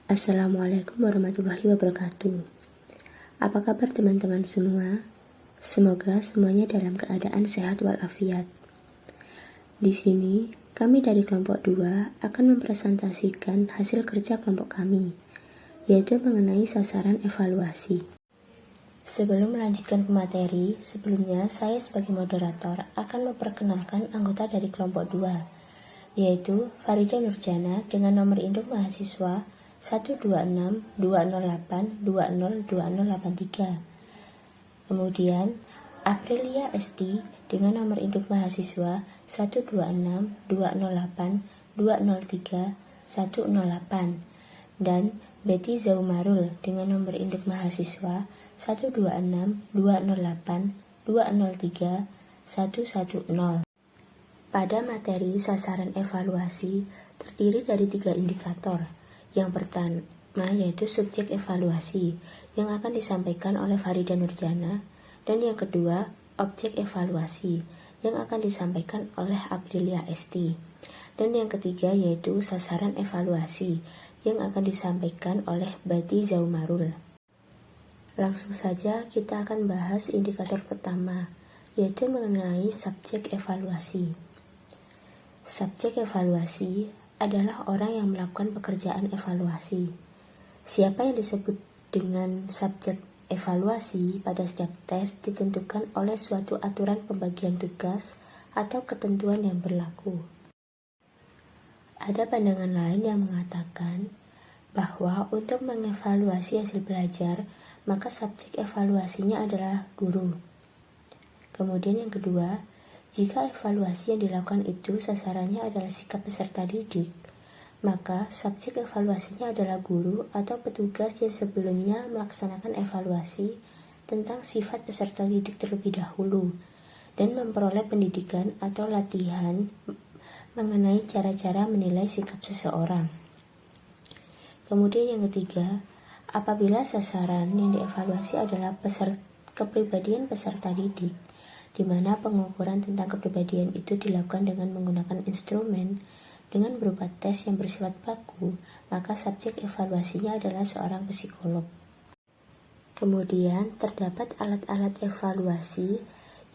Assalamualaikum warahmatullahi wabarakatuh. Apa kabar teman-teman semua? Semoga semuanya dalam keadaan sehat walafiat. Di sini, kami dari kelompok 2 akan mempresentasikan hasil kerja kelompok kami, yaitu mengenai sasaran evaluasi. Sebelum melanjutkan ke materi, sebelumnya saya sebagai moderator akan memperkenalkan anggota dari kelompok 2, yaitu Farida Nurjana dengan nomor induk mahasiswa 126-208-202083. Kemudian Aprilia Esti dengan nomor induk mahasiswa 126-208-203-108 dan Betty Zaumarul dengan nomor induk mahasiswa 126-208-203-110. Pada materi sasaran evaluasi terdiri dari 3 indikator. Yang pertama yaitu subjek evaluasi yang akan disampaikan oleh Farida Nurjana, dan yang kedua objek evaluasi yang akan disampaikan oleh Aprilia Esti, dan yang ketiga yaitu sasaran evaluasi yang akan disampaikan oleh Betty Zaumarul. Langsung saja kita akan bahas indikator pertama, yaitu mengenai subjek evaluasi. Subjek evaluasi adalah orang yang melakukan pekerjaan evaluasi. Siapa yang disebut dengan subjek evaluasi pada setiap tes ditentukan oleh suatu aturan pembagian tugas atau ketentuan yang berlaku. Ada pandangan lain yang mengatakan bahwa untuk mengevaluasi hasil belajar, maka subjek evaluasinya adalah guru. Kemudian yang kedua, jika evaluasi yang dilakukan itu sasarannya adalah sikap peserta didik, maka subjek evaluasinya adalah guru atau petugas yang sebelumnya melaksanakan evaluasi tentang sifat peserta didik terlebih dahulu dan memperoleh pendidikan atau latihan mengenai cara-cara menilai sikap seseorang. Kemudian yang ketiga, apabila sasaran yang dievaluasi adalah kepribadian peserta didik, di mana pengukuran tentang kepribadian itu dilakukan dengan menggunakan instrumen dengan berupa tes yang bersifat baku, maka subjek evaluasinya adalah seorang psikolog. Kemudian terdapat alat-alat evaluasi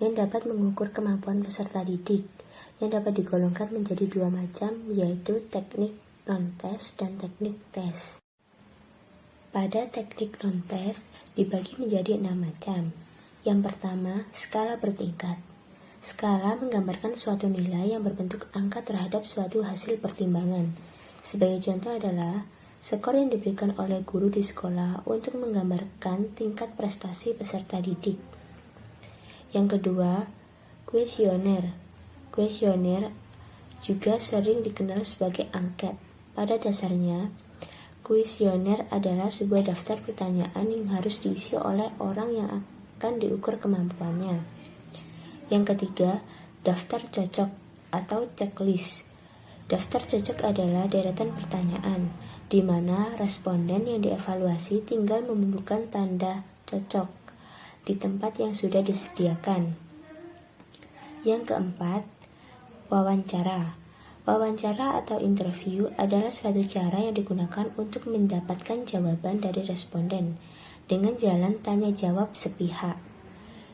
yang dapat mengukur kemampuan peserta didik, yang dapat digolongkan menjadi 2 macam, yaitu teknik non-tes dan teknik tes. Pada teknik non-tes dibagi menjadi 6 macam. Yang pertama, skala bertingkat. Skala menggambarkan suatu nilai yang berbentuk angka terhadap suatu hasil pertimbangan. Sebagai contoh adalah skor yang diberikan oleh guru di sekolah untuk menggambarkan tingkat prestasi peserta didik. Yang kedua, kuesioner. Kuesioner juga sering dikenal sebagai angket. Pada dasarnya, kuesioner adalah sebuah daftar pertanyaan yang harus diisi oleh orang yang akan diukur kemampuannya. Yang ketiga, daftar cocok atau checklist. Daftar cocok adalah deretan pertanyaan di mana responden yang dievaluasi tinggal membubuhkan tanda cocok di tempat yang sudah disediakan. Yang keempat, wawancara. Wawancara atau interview adalah suatu cara yang digunakan untuk mendapatkan jawaban dari responden dengan jalan tanya jawab sepihak.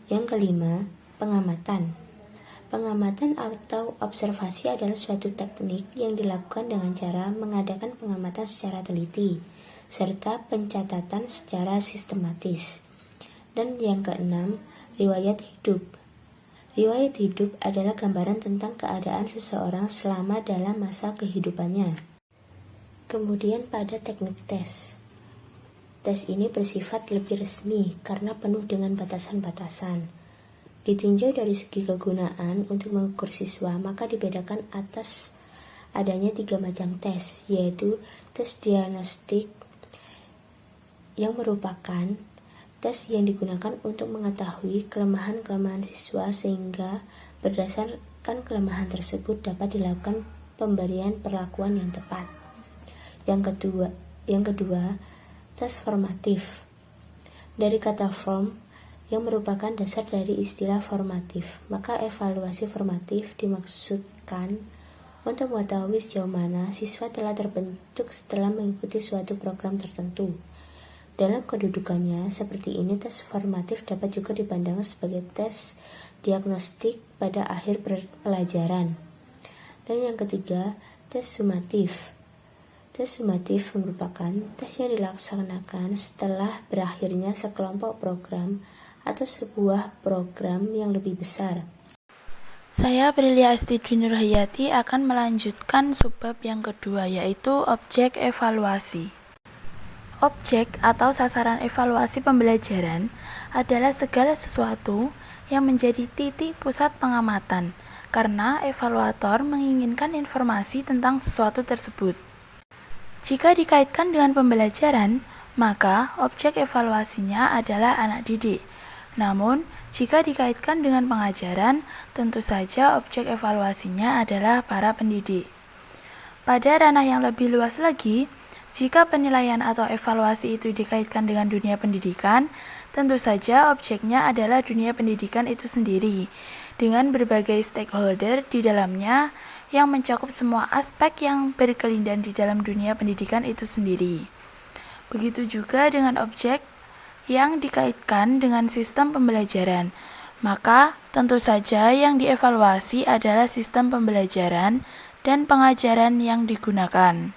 Yang kelima, pengamatan. Pengamatan atau observasi adalah suatu teknik yang dilakukan dengan cara mengadakan pengamatan secara teliti serta pencatatan secara sistematis. Dan yang keenam, riwayat hidup. Riwayat hidup adalah gambaran tentang keadaan seseorang selama dalam masa kehidupannya. Kemudian pada teknik tes. Tes ini bersifat lebih resmi karena penuh dengan batasan-batasan. Ditinjau dari segi kegunaan untuk mengukur siswa, maka dibedakan atas adanya 3 macam tes, yaitu tes diagnostik yang merupakan tes yang digunakan untuk mengetahui kelemahan-kelemahan siswa sehingga berdasarkan kelemahan tersebut dapat dilakukan pemberian perlakuan yang tepat. Yang kedua, tes formatif. Dari kata form yang merupakan dasar dari istilah formatif, maka evaluasi formatif dimaksudkan untuk mengetahui sejauh mana siswa telah terbentuk setelah mengikuti suatu program tertentu. Dalam kedudukannya, seperti ini tes formatif dapat juga dipandang sebagai tes diagnostik pada akhir pelajaran. Dan yang ketiga, tes sumatif. Tes sumatif merupakan tes yang dilaksanakan setelah berakhirnya sekelompok program atau sebuah program yang lebih besar. Saya Prilia Astidwi Nurhayati akan melanjutkan subbab yang kedua, yaitu objek evaluasi. Objek atau sasaran evaluasi pembelajaran adalah segala sesuatu yang menjadi titik pusat pengamatan, karena evaluator menginginkan informasi tentang sesuatu tersebut. Jika dikaitkan dengan pembelajaran, maka objek evaluasinya adalah anak didik. Namun, jika dikaitkan dengan pengajaran, tentu saja objek evaluasinya adalah para pendidik. Pada ranah yang lebih luas lagi, jika penilaian atau evaluasi itu dikaitkan dengan dunia pendidikan, tentu saja objeknya adalah dunia pendidikan itu sendiri, dengan berbagai stakeholder di dalamnya yang mencakup semua aspek yang berkelindan di dalam dunia pendidikan itu sendiri. Begitu juga dengan objek yang dikaitkan dengan sistem pembelajaran, maka tentu saja yang dievaluasi adalah sistem pembelajaran dan pengajaran yang digunakan.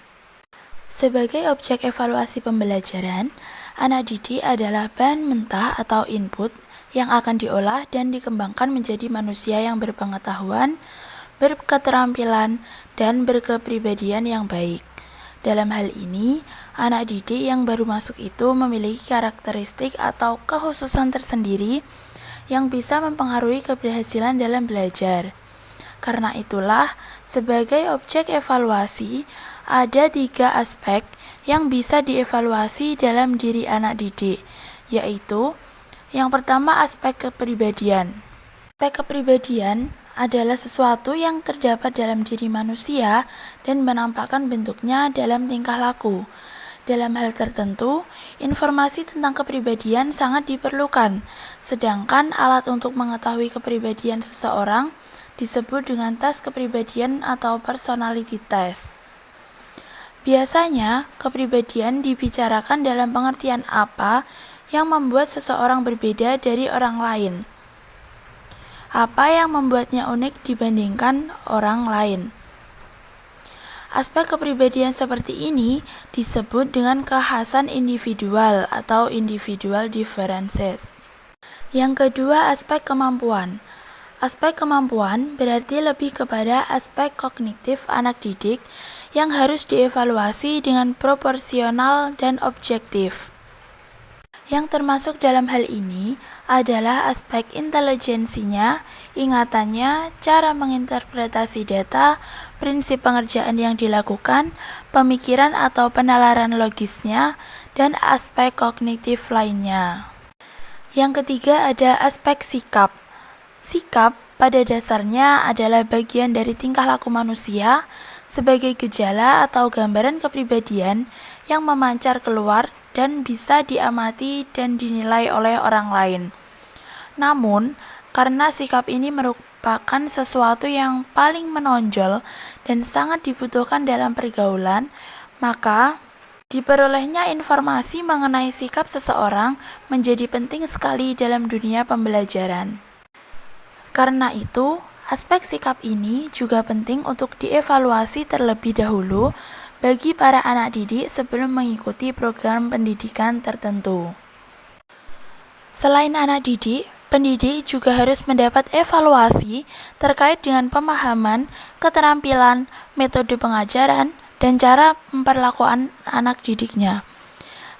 Sebagai objek evaluasi pembelajaran, anak didik adalah bahan mentah atau input yang akan diolah dan dikembangkan menjadi manusia yang berpengetahuan, berketerampilan, dan berkepribadian yang baik. Dalam hal ini, anak didik yang baru masuk itu memiliki karakteristik atau kekhususan tersendiri yang bisa mempengaruhi keberhasilan dalam belajar. Karena itulah, sebagai objek evaluasi, ada 3 aspek yang bisa dievaluasi dalam diri anak didik, yaitu yang pertama aspek kepribadian. Aspek kepribadian adalah sesuatu yang terdapat dalam diri manusia dan menampakkan bentuknya dalam tingkah laku. Dalam hal tertentu, informasi tentang kepribadian sangat diperlukan, sedangkan alat untuk mengetahui kepribadian seseorang disebut dengan tes kepribadian atau personality test. Biasanya, kepribadian dibicarakan dalam pengertian apa yang membuat seseorang berbeda dari orang lain. Apa yang membuatnya unik dibandingkan orang lain. Aspek kepribadian seperti ini disebut dengan kekhasan individual atau individual differences. Yang kedua, aspek kemampuan. Aspek kemampuan berarti lebih kepada aspek kognitif anak didik yang harus dievaluasi dengan proporsional dan objektif. Yang termasuk dalam hal ini adalah aspek intelijensinya, ingatannya, cara menginterpretasi data, prinsip pengerjaan yang dilakukan, pemikiran atau penalaran logisnya, dan aspek kognitif lainnya. Yang ketiga ada aspek sikap. Sikap pada dasarnya adalah bagian dari tingkah laku manusia sebagai gejala atau gambaran kepribadian yang memancar keluar dan bisa diamati dan dinilai oleh orang lain. Namun, karena sikap ini merupakan sesuatu yang paling menonjol dan sangat dibutuhkan dalam pergaulan, maka diperolehnya informasi mengenai sikap seseorang menjadi penting sekali dalam dunia pembelajaran. Karena itu, aspek sikap ini juga penting untuk dievaluasi terlebih dahulu bagi para anak didik sebelum mengikuti program pendidikan tertentu. Selain anak didik, pendidik juga harus mendapat evaluasi terkait dengan pemahaman, keterampilan, metode pengajaran, dan cara memperlakukan anak didiknya.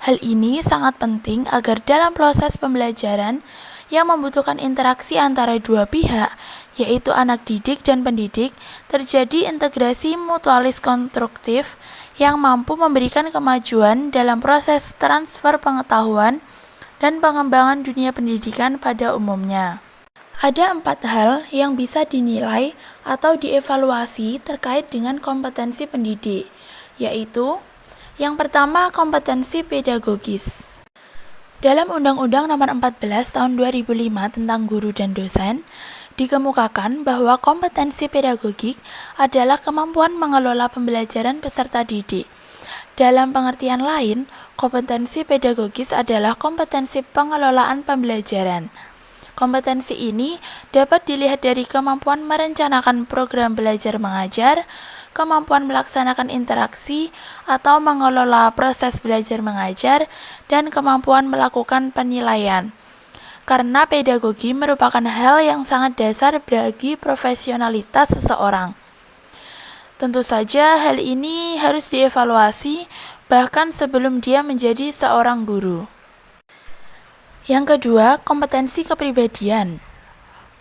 Hal ini sangat penting agar dalam proses pembelajaran yang membutuhkan interaksi antara dua pihak, yaitu anak didik dan pendidik, terjadi integrasi mutualis konstruktif yang mampu memberikan kemajuan dalam proses transfer pengetahuan dan pengembangan dunia pendidikan pada umumnya. Ada 4 hal yang bisa dinilai atau dievaluasi terkait dengan kompetensi pendidik, yaitu yang pertama, kompetensi pedagogis. Dalam Undang-Undang Nomor 14 Tahun 2005 tentang Guru dan Dosen, dikemukakan bahwa kompetensi pedagogik adalah kemampuan mengelola pembelajaran peserta didik. Dalam pengertian lain, kompetensi pedagogis adalah kompetensi pengelolaan pembelajaran. Kompetensi ini dapat dilihat dari kemampuan merencanakan program belajar mengajar, kemampuan melaksanakan interaksi atau mengelola proses belajar mengajar, dan kemampuan melakukan penilaian. Karena pedagogi merupakan hal yang sangat dasar bagi profesionalitas seseorang. Tentu saja hal ini harus dievaluasi bahkan sebelum dia menjadi seorang guru. Yang kedua, kompetensi kepribadian.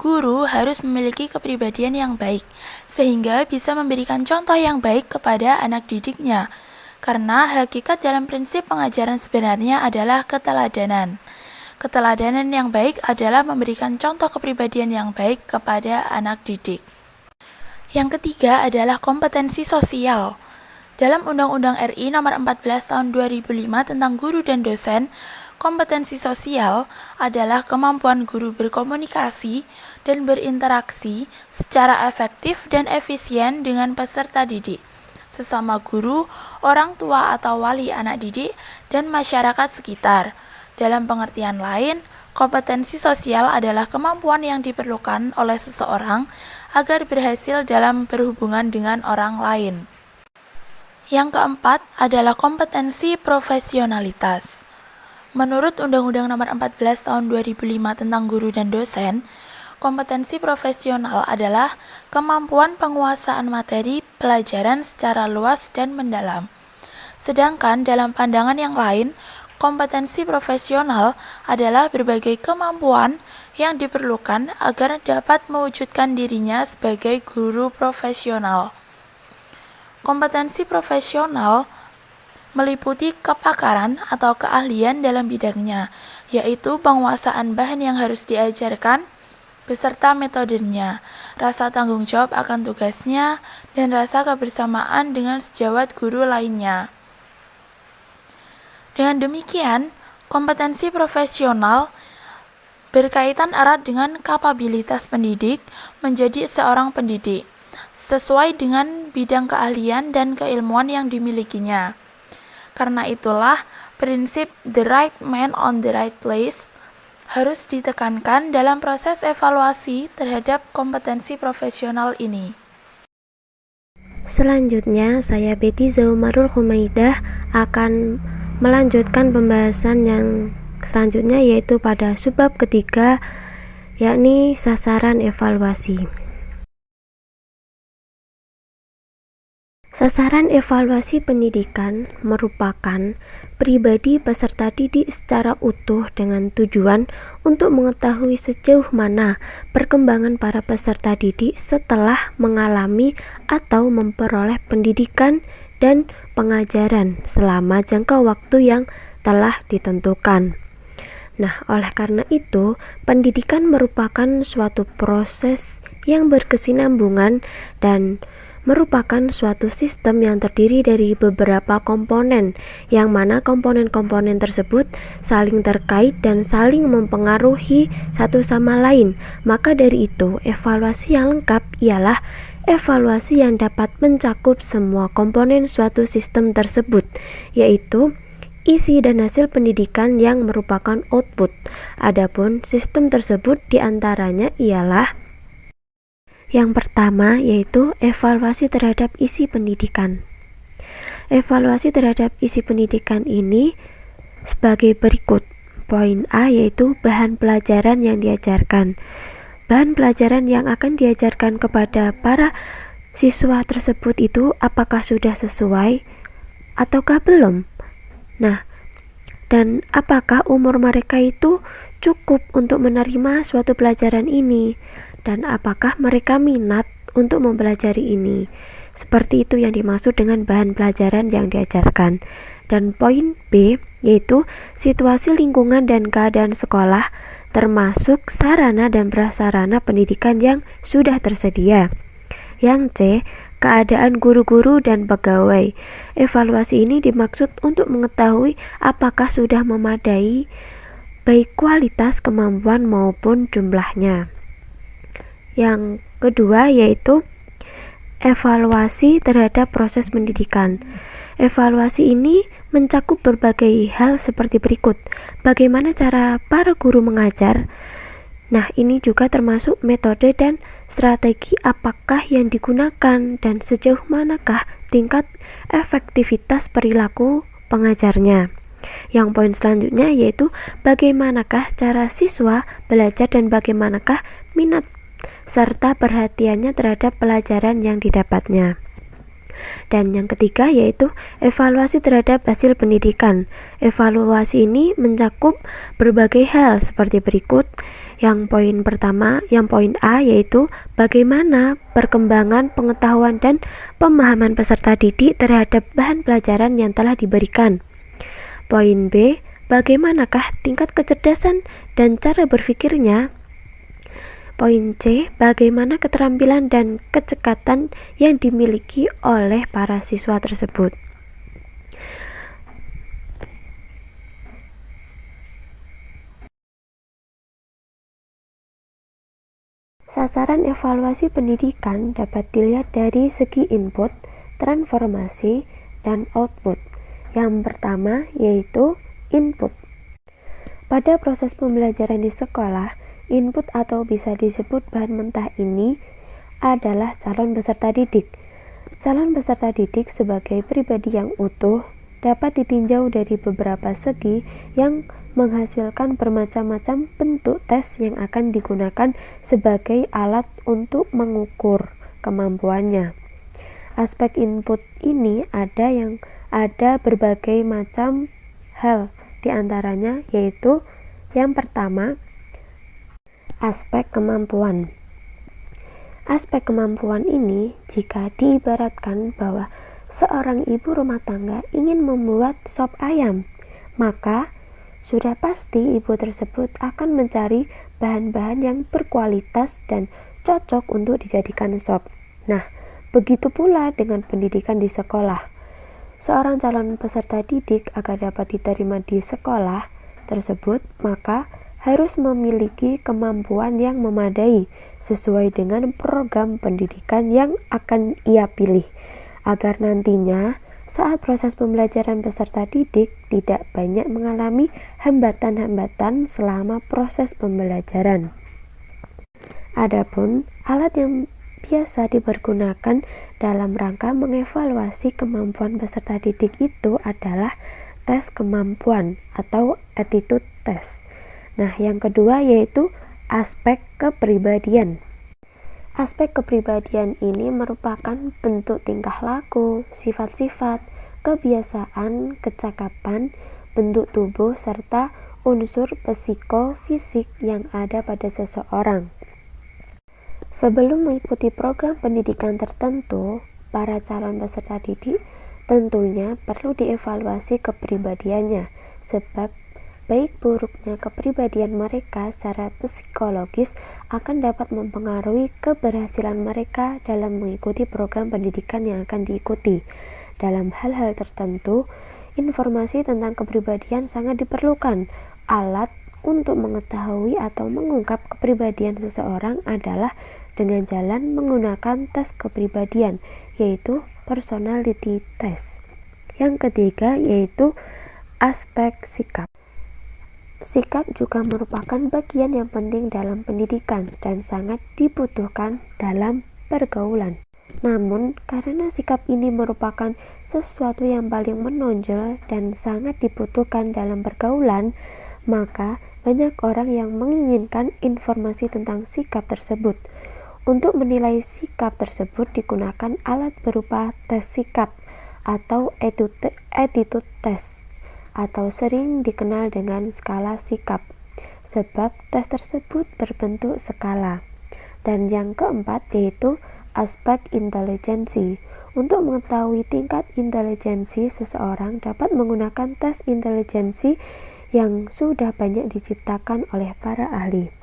Guru harus memiliki kepribadian yang baik, sehingga bisa memberikan contoh yang baik kepada anak didiknya. Karena hakikat dalam prinsip pengajaran sebenarnya adalah keteladanan. Keteladanan yang baik adalah memberikan contoh kepribadian yang baik kepada anak didik. Yang ketiga adalah kompetensi sosial. Dalam Undang-Undang RI Nomor 14 Tahun 2005 tentang guru dan dosen, kompetensi sosial adalah kemampuan guru berkomunikasi dan berinteraksi secara efektif dan efisien dengan peserta didik, sesama guru, orang tua atau wali anak didik, dan masyarakat sekitar. Dalam pengertian lain, kompetensi sosial adalah kemampuan yang diperlukan oleh seseorang agar berhasil dalam berhubungan dengan orang lain. Yang keempat adalah kompetensi profesionalitas. Menurut Undang-Undang Nomor 14 Tahun 2005 tentang guru dan dosen, kompetensi profesional adalah kemampuan penguasaan materi pelajaran secara luas dan mendalam. Sedangkan dalam pandangan yang lain, kompetensi profesional adalah berbagai kemampuan yang diperlukan agar dapat mewujudkan dirinya sebagai guru profesional. Kompetensi profesional meliputi kepakaran atau keahlian dalam bidangnya, yaitu penguasaan bahan yang harus diajarkan, beserta metodenya, rasa tanggung jawab akan tugasnya, dan rasa kebersamaan dengan sejawat guru lainnya. Dengan demikian, kompetensi profesional berkaitan erat dengan kapabilitas pendidik menjadi seorang pendidik, sesuai dengan bidang keahlian dan keilmuan yang dimilikinya. Karena itulah, prinsip the right man on the right place harus ditekankan dalam proses evaluasi terhadap kompetensi profesional ini. Selanjutnya, saya Betty Zaumarul Humaidah akan melanjutkan pembahasan yang selanjutnya, yaitu pada subbab ketiga, yakni sasaran evaluasi. Sasaran evaluasi pendidikan merupakan pribadi peserta didik secara utuh dengan tujuan untuk mengetahui sejauh mana perkembangan para peserta didik setelah mengalami atau memperoleh pendidikan dan pengajaran selama jangka waktu yang telah ditentukan. Nah, oleh karena itu, pendidikan merupakan suatu proses yang berkesinambungan dan merupakan suatu sistem yang terdiri dari beberapa komponen, yang mana komponen-komponen tersebut saling terkait dan saling mempengaruhi satu sama lain. Maka dari itu, evaluasi yang lengkap ialah evaluasi yang dapat mencakup semua komponen suatu sistem tersebut, yaitu isi dan hasil pendidikan yang merupakan output. Adapun sistem tersebut diantaranya ialah yang pertama, yaitu evaluasi terhadap isi pendidikan. Evaluasi terhadap isi pendidikan ini sebagai berikut. Poin A yaitu bahan pelajaran yang diajarkan. Bahan pelajaran yang akan diajarkan kepada para siswa tersebut itu apakah sudah sesuai ataukah belum? Nah, dan apakah umur mereka itu cukup untuk menerima suatu pelajaran ini? Dan apakah mereka minat untuk mempelajari ini? Seperti itu yang dimaksud dengan bahan pelajaran yang diajarkan. Dan poin B yaitu situasi lingkungan dan keadaan sekolah, termasuk sarana dan prasarana pendidikan yang sudah tersedia. Yang C, keadaan guru-guru dan pegawai. Evaluasi ini dimaksud untuk mengetahui apakah sudah memadai baik kualitas, kemampuan maupun jumlahnya. Yang kedua yaitu evaluasi terhadap proses pendidikan. Evaluasi ini mencakup berbagai hal seperti berikut. Bagaimana cara para guru mengajar? Nah, ini juga termasuk metode dan strategi apakah yang digunakan dan sejauh manakah tingkat efektivitas perilaku pengajarnya. Yang poin selanjutnya yaitu bagaimanakah cara siswa belajar dan bagaimanakah minat serta perhatiannya terhadap pelajaran yang didapatnya. Dan yang ketiga yaitu evaluasi terhadap hasil pendidikan. Evaluasi ini mencakup berbagai hal seperti berikut. Yang poin A yaitu bagaimana perkembangan pengetahuan dan pemahaman peserta didik terhadap bahan pelajaran yang telah diberikan. Poin B, bagaimanakah tingkat kecerdasan dan cara berpikirnya. Poin C, bagaimana keterampilan dan kecekatan yang dimiliki oleh para siswa tersebut. Sasaran evaluasi pendidikan dapat dilihat dari segi input, transformasi, dan output. Yang pertama yaitu input. Pada proses pembelajaran di sekolah, input atau bisa disebut bahan mentah ini adalah calon peserta didik. Calon peserta didik sebagai pribadi yang utuh dapat ditinjau dari beberapa segi yang menghasilkan bermacam-macam bentuk tes yang akan digunakan sebagai alat untuk mengukur kemampuannya. Aspek input ini ada berbagai macam hal, diantaranya yaitu yang pertama, aspek kemampuan. Aspek kemampuan ini jika diibaratkan bahwa seorang ibu rumah tangga ingin membuat sop ayam, maka sudah pasti ibu tersebut akan mencari bahan-bahan yang berkualitas dan cocok untuk dijadikan sop. Nah, begitu pula dengan pendidikan di sekolah. Seorang calon peserta didik agar dapat diterima di sekolah tersebut, maka harus memiliki kemampuan yang memadai sesuai dengan program pendidikan yang akan ia pilih, agar nantinya saat proses pembelajaran peserta didik tidak banyak mengalami hambatan-hambatan selama proses pembelajaran. Adapun alat yang biasa dipergunakan dalam rangka mengevaluasi kemampuan peserta didik itu adalah tes kemampuan atau attitude test. Nah, yang kedua yaitu aspek kepribadian. Aspek kepribadian ini merupakan bentuk tingkah laku, sifat-sifat, kebiasaan, kecakapan, bentuk tubuh, serta unsur psikofisik yang ada pada seseorang. Sebelum mengikuti program pendidikan tertentu, para calon peserta didik tentunya perlu dievaluasi kepribadiannya, sebab baik buruknya kepribadian mereka secara psikologis akan dapat mempengaruhi keberhasilan mereka dalam mengikuti program pendidikan yang akan diikuti. Dalam hal-hal tertentu, informasi tentang kepribadian sangat diperlukan. Alat untuk mengetahui atau mengungkap kepribadian seseorang adalah dengan jalan menggunakan tes kepribadian, yaitu personality test. Yang ketiga yaitu aspek sikap. Sikap juga merupakan bagian yang penting dalam pendidikan dan sangat dibutuhkan dalam pergaulan. Namun, karena sikap ini merupakan sesuatu yang paling menonjol dan sangat dibutuhkan dalam pergaulan, maka banyak orang yang menginginkan informasi tentang sikap tersebut. Untuk menilai sikap tersebut digunakan alat berupa tes sikap atau attitude test, atau sering dikenal dengan skala sikap, sebab tes tersebut berbentuk skala. Dan yang keempat yaitu aspek intelijensi. Untuk mengetahui tingkat intelijensi seseorang dapat menggunakan tes intelijensi yang sudah banyak diciptakan oleh para ahli.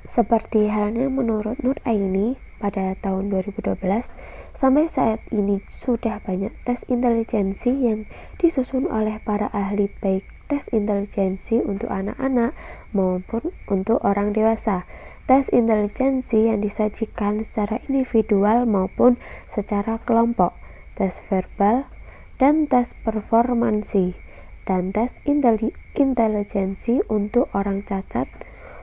Seperti halnya menurut Nur Aini pada tahun 2012, sampai saat ini sudah banyak tes intelijensi yang disusun oleh para ahli, baik tes intelijensi untuk anak-anak maupun untuk orang dewasa. tes intelijensi yang disajikan secara individual maupun secara kelompok, tes verbal, dan tes performansi, dan tes intelijensi untuk orang cacat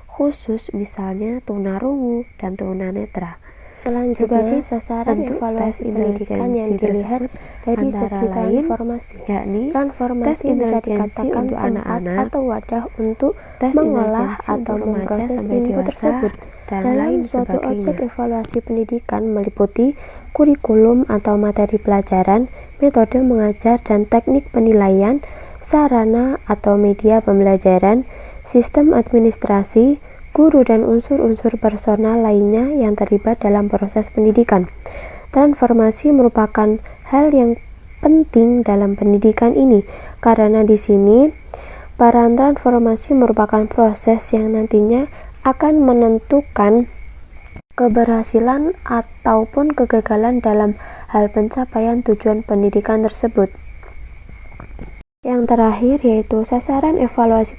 khusus misalnya tunarungu dan tunanetra. Selanjutnya, sasaran evaluasi pendidikan yang dilihat dari segi transformasi, yakni transformasi bisa dikatakan untuk anak-anak atau wadah untuk mengolah atau memproses input tersebut. Dalam suatu objek evaluasi pendidikan meliputi kurikulum atau materi pelajaran, metode mengajar dan teknik penilaian, sarana atau media pembelajaran, sistem administrasi, guru dan unsur-unsur personal lainnya yang terlibat dalam proses pendidikan. Transformasi merupakan hal yang penting dalam pendidikan ini karena di sini peran transformasi merupakan proses yang nantinya akan menentukan keberhasilan ataupun kegagalan dalam hal pencapaian tujuan pendidikan tersebut. Yang terakhir yaitu sasaran evaluasi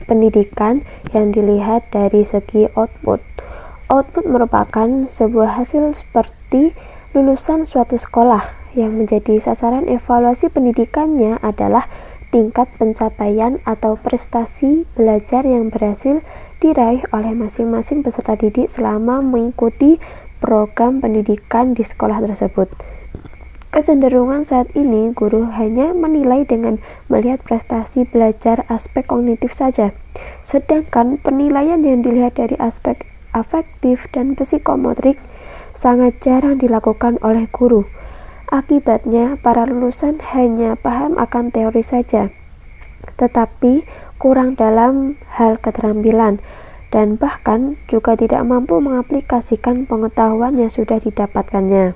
pendidikan yang dilihat dari segi output. Output merupakan sebuah hasil seperti lulusan suatu sekolah yang menjadi sasaran evaluasi pendidikannya adalah tingkat pencapaian atau prestasi belajar yang berhasil diraih oleh masing-masing peserta didik selama mengikuti program pendidikan di sekolah tersebut. Kecenderungan saat ini, guru hanya menilai dengan melihat prestasi belajar aspek kognitif saja, sedangkan penilaian yang dilihat dari aspek afektif dan psikomotorik sangat jarang dilakukan oleh guru. Akibatnya, para lulusan hanya paham akan teori saja, tetapi kurang dalam hal keterampilan, dan bahkan juga tidak mampu mengaplikasikan pengetahuan yang sudah didapatkannya.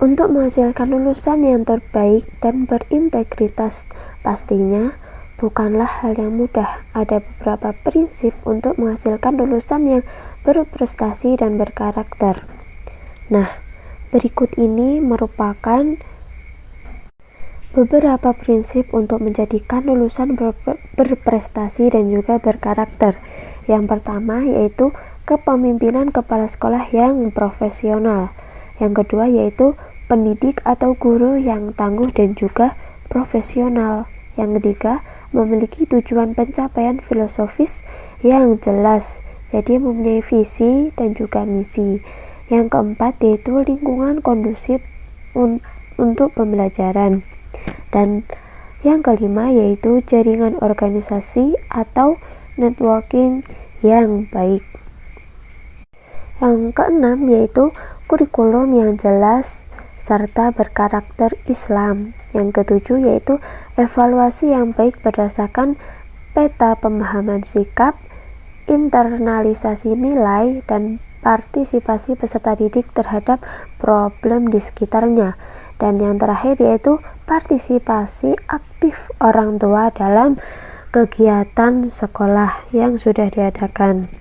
Untuk menghasilkan lulusan yang terbaik dan berintegritas pastinya bukanlah hal yang mudah. Ada beberapa prinsip untuk menghasilkan lulusan yang berprestasi dan berkarakter. Nah, berikut ini merupakan beberapa prinsip untuk menjadikan lulusan berprestasi dan juga berkarakter. Yang pertama yaitu kepemimpinan kepala sekolah yang profesional. Yang kedua yaitu pendidik atau guru yang tangguh dan juga profesional. Yang ketiga, memiliki tujuan pencapaian filosofis yang jelas, jadi mempunyai visi dan juga misi. Yang keempat yaitu lingkungan kondusif untuk pembelajaran. Dan yang kelima yaitu jaringan organisasi atau networking yang baik. Yang keenam yaitu kurikulum yang jelas serta berkarakter Islam. Yang ketujuh yaitu evaluasi yang baik berdasarkan peta pemahaman sikap, internalisasi nilai, dan partisipasi peserta didik terhadap problem di sekitarnya. Dan yang terakhir yaitu partisipasi aktif orang tua dalam kegiatan sekolah yang sudah diadakan.